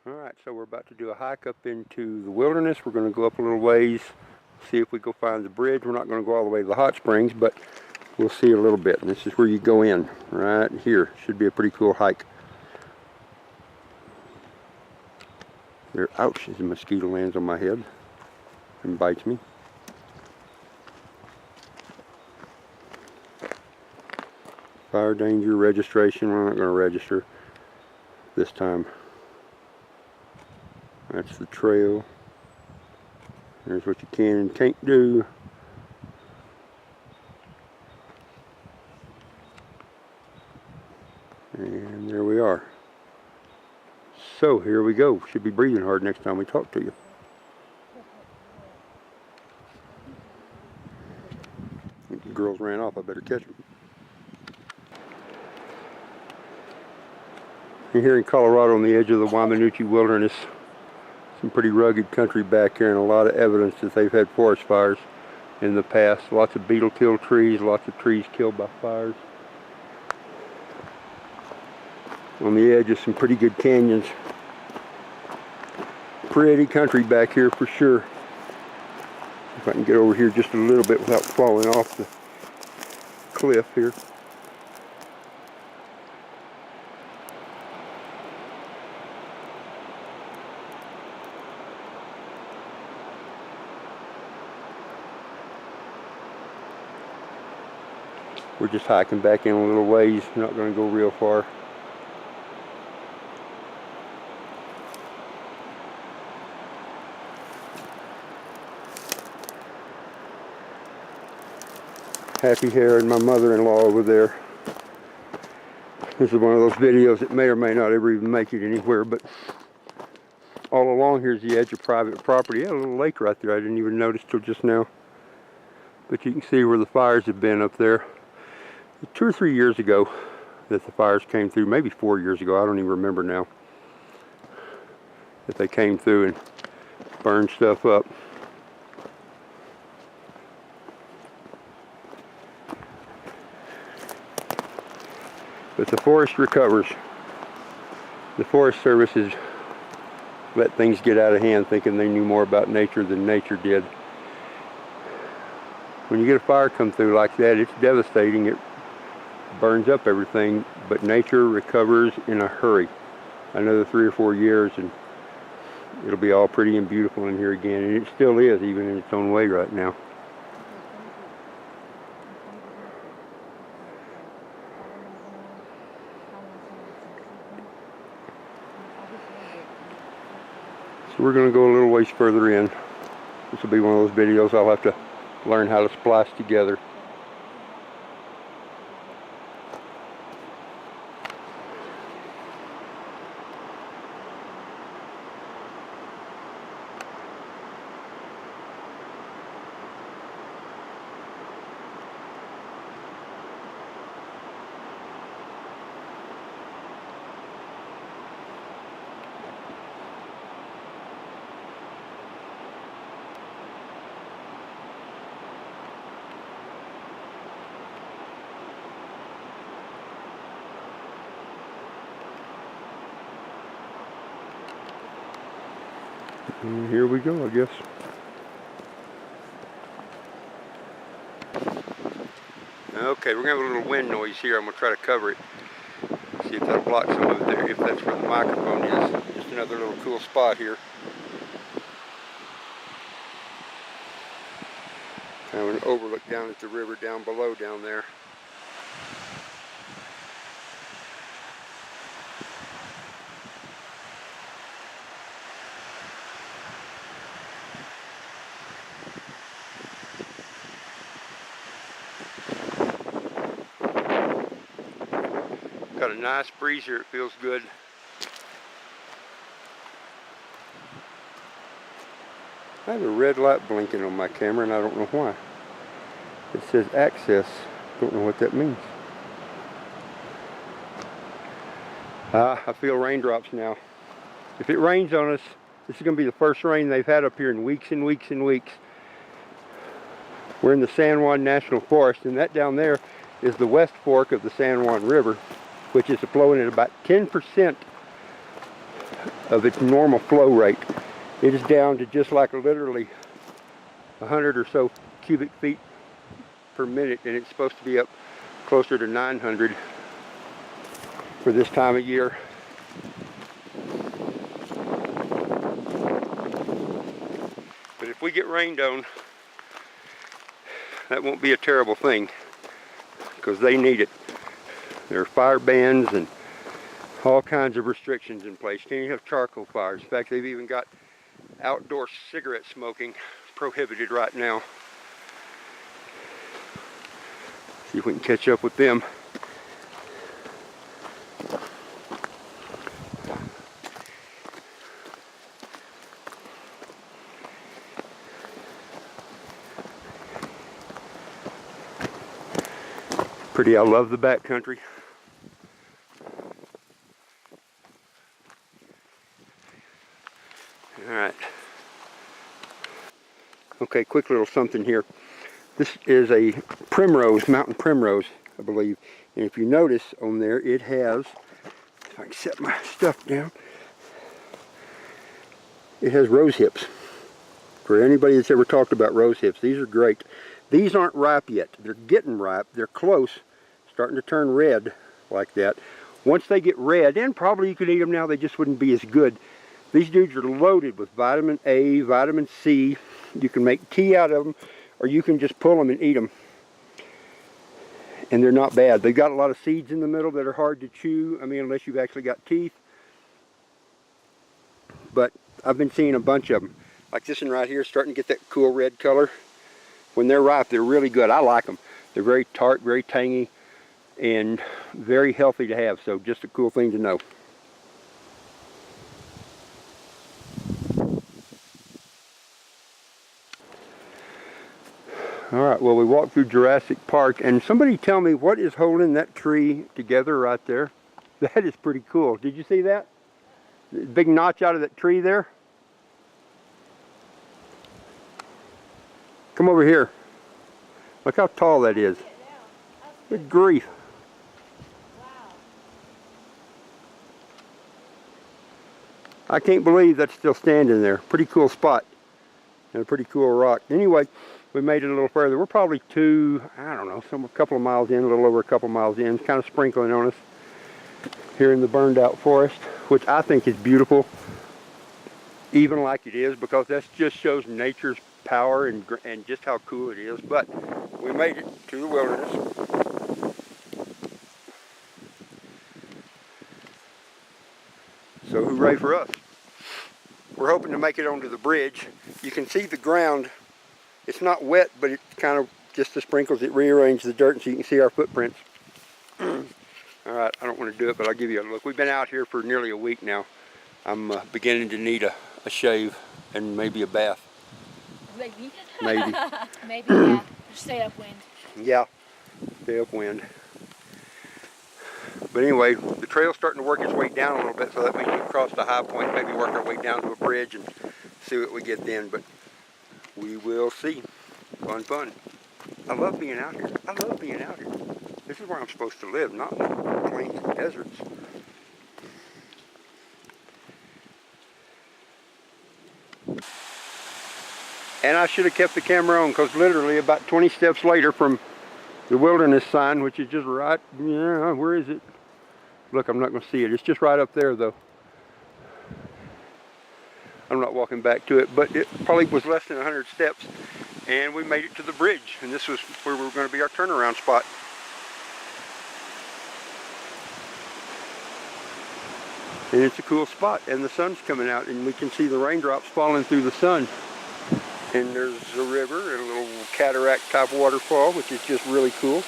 Alright, so we're about to do a hike up into the wilderness. We're going to go up a little ways, see if we go find the bridge. We're not going to go all the way to the hot springs, but we'll see a little bit. And this is where you go in, right here. Should be a pretty cool hike. There, ouch, as a mosquito lands on my head and bites me. Fire danger registration. We're not going to register this time. That's the trail. There's what you can and can't do. And there we are. So here we go. Should be breathing hard next time we talk to you. I think the girls ran off. I better catch them. You're here in Colorado on the edge of the Weminuche Wilderness. Some pretty rugged country back here and a lot of evidence that they've had forest fires in the past. Lots of beetle-killed trees, lots of trees killed by fires. On the edge of some pretty good canyons. Pretty country back here for sure. If I can get over here just a little bit without falling off the cliff here. We're just hiking back in a little ways, not going to go real far. Happy Hair and my mother-in-law over there. This is one of those videos that may or may not ever even make it anywhere, but all along here's the edge of private property. Yeah, a little lake right there I didn't even notice till just now. But you can see where the fires have been up there. 2 or 3 years ago that the fires came through, maybe 4 years ago, I don't even remember now, that they came through and burned stuff up. But the forest recovers. The Forest Service has let things get out of hand thinking they knew more about nature than nature did. When you get a fire come through like that, it's devastating. It burns up everything, but nature recovers in a hurry. Another 3 or 4 years and it'll be all pretty and beautiful in here again, and it still is, even in its own way right now. So we're going to go a little ways further in. This will be one of those videos I'll have to learn how to splice together. And here we go, I guess. Okay, we're going to have a little wind noise here. I'm going to try to cover it. See if that'll block some of it there, if that's where the microphone is. Just another little cool spot here. Kind of an overlook down at the river down below down there. Got a nice breeze here, it feels good. I have a red light blinking on my camera and I don't know why. It says access, don't know what that means. I feel raindrops now. If it rains on us, this is going to be the first rain they've had up here in weeks and weeks and weeks. We're in the San Juan National Forest, and that down there is the West Fork of the San Juan River, which is flowing at about 10% of its normal flow rate. It is down to just like literally 100 or so cubic feet per minute, and it's supposed to be up closer to 900 for this time of year. But if we get rained on, that won't be a terrible thing, because they need it. There are fire bans and all kinds of restrictions in place. Can't even have charcoal fires. In fact, they've even got outdoor cigarette smoking prohibited right now. See if we can catch up with them. Pretty, I love the backcountry. All right. Okay, quick little something here. This is a primrose, mountain primrose, I believe. And if you notice on there, it has, if I can set my stuff down, it has rose hips. For anybody that's ever talked about rose hips, these are great. These aren't ripe yet. They're getting ripe. They're close, starting to turn red like that. Once they get red, and probably you could eat them now, they just wouldn't be as good. These dudes are loaded with vitamin A, vitamin C. You can make tea out of them, or you can just pull them and eat them. And they're not bad. They've got a lot of seeds in the middle that are hard to chew. I mean, unless you've actually got teeth. But I've been seeing a bunch of them. Like this one right here, starting to get that cool red color. When they're ripe, they're really good. I like them. They're very tart, very tangy, and very healthy to have. So just a cool thing to know. All right, well, we walked through Jurassic Park, and somebody tell me what is holding that tree together right there. That is pretty cool. Did you see that? The big notch out of that tree there? Come over here. Look how tall that is. Good grief. Wow. I can't believe that's still standing there. Pretty cool spot. And a pretty cool rock. Anyway, we made it a little further. We're probably a couple of miles in, a little over a couple of miles in. It's kind of sprinkling on us here in the burned out forest, which I think is beautiful, even like it is, because that just shows nature's power and just how cool it is. But we made it to the wilderness. So hooray for us. We're hoping to make it onto the bridge. You can see the ground. It's not wet, but it's kind of just the sprinkles that rearrange the dirt so you can see our footprints. All right, I don't want to do it, but I'll give you a look. We've been out here for nearly a week now. I'm beginning to need a shave and maybe a bath. Maybe. Maybe. Maybe, yeah. Just stay upwind. Yeah, stay upwind. But anyway, the trail's starting to work its way down a little bit, so that means we cross the high point, maybe work our way down to a bridge and see what we get then. But we will see. Fun, fun. I love being out here. I love being out here. This is where I'm supposed to live, not in the plains and deserts. And I should have kept the camera on, because literally about 20 steps later from the wilderness sign, which is just right, yeah, where is it? Look, I'm not going to see it. It's just right up there, though. I'm not walking back to it, but it probably was less than 100 steps, and we made it to the bridge, and this was where we were going to be our turnaround spot. And it's a cool spot, and the sun's coming out, and we can see the raindrops falling through the sun. And there's a river and a little cataract type waterfall, which is just really cool.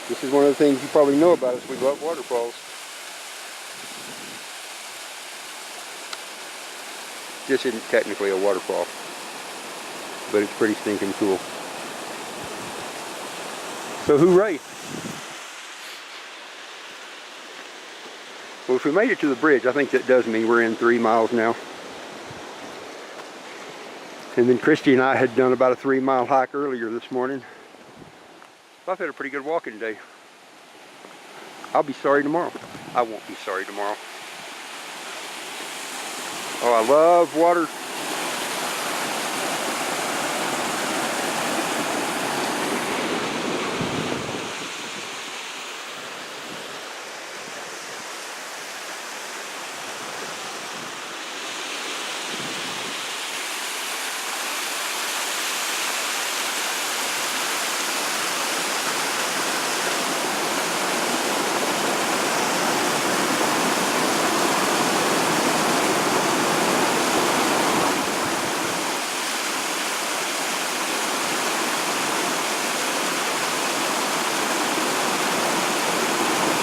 This is one of the things you probably know about us. We love waterfalls. This isn't technically a waterfall, but it's pretty stinking cool. So hooray! Well, if we made it to the bridge, I think that does mean we're in 3 miles now. And then Christy and I had done about a 3-mile hike earlier this morning. I've had a pretty good walking day. I'll be sorry tomorrow. I won't be sorry tomorrow. Oh, I love water.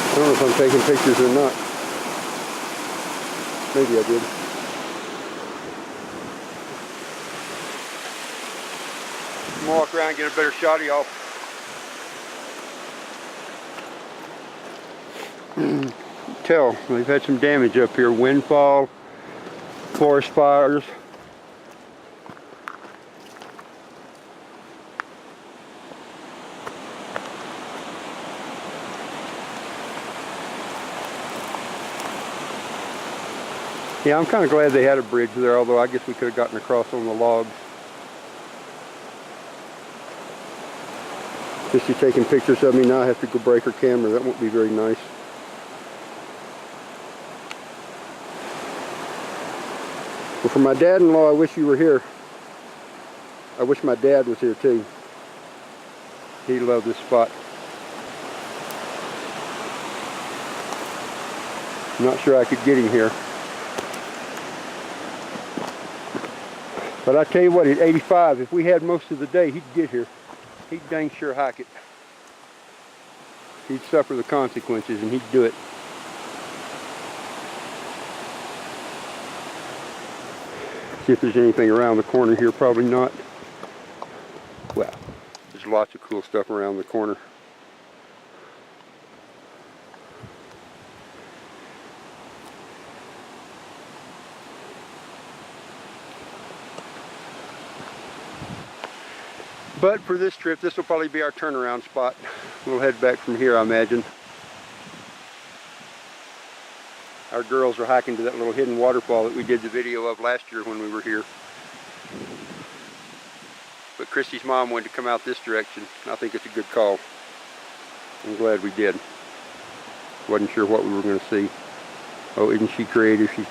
I don't know if I'm taking pictures or not. Maybe I did. I'm gonna walk around and get a better shot of y'all. Tell, we've had some damage up here. Windfall, forest fires. Yeah, I'm kind of glad they had a bridge there, although I guess we could have gotten across on the logs. She's taking pictures of me now. I have to go break her camera. That won't be very nice. Well, for my dad-in-law, I wish you were here. I wish my dad was here too. He loved this spot. I'm not sure I could get him here. But I tell you what, at 85, if we had most of the day, he'd get here. He'd dang sure hike it. He'd suffer the consequences and he'd do it. See if there's anything around the corner here. Probably not. Well, there's lots of cool stuff around the corner. But for this trip, this will probably be our turnaround spot. We'll head back from here, I imagine. Our girls are hiking to that little hidden waterfall that we did the video of last year when we were here. But Christy's mom wanted to come out this direction. I think it's a good call. I'm glad we did. Wasn't sure what we were going to see. Oh, isn't she creative? She's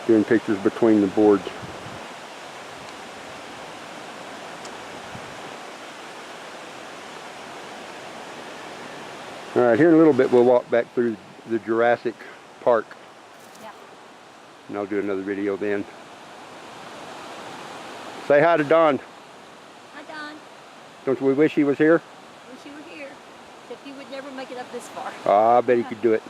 doing pictures between the boards. All right, here in a little bit we'll walk back through the Jurassic Park. Yeah. And I'll do another video then. Say hi to Don. Hi, Don. Don't we wish he was here? Wish you were here. Except you would never make it up this far. Ah, I bet he could do it.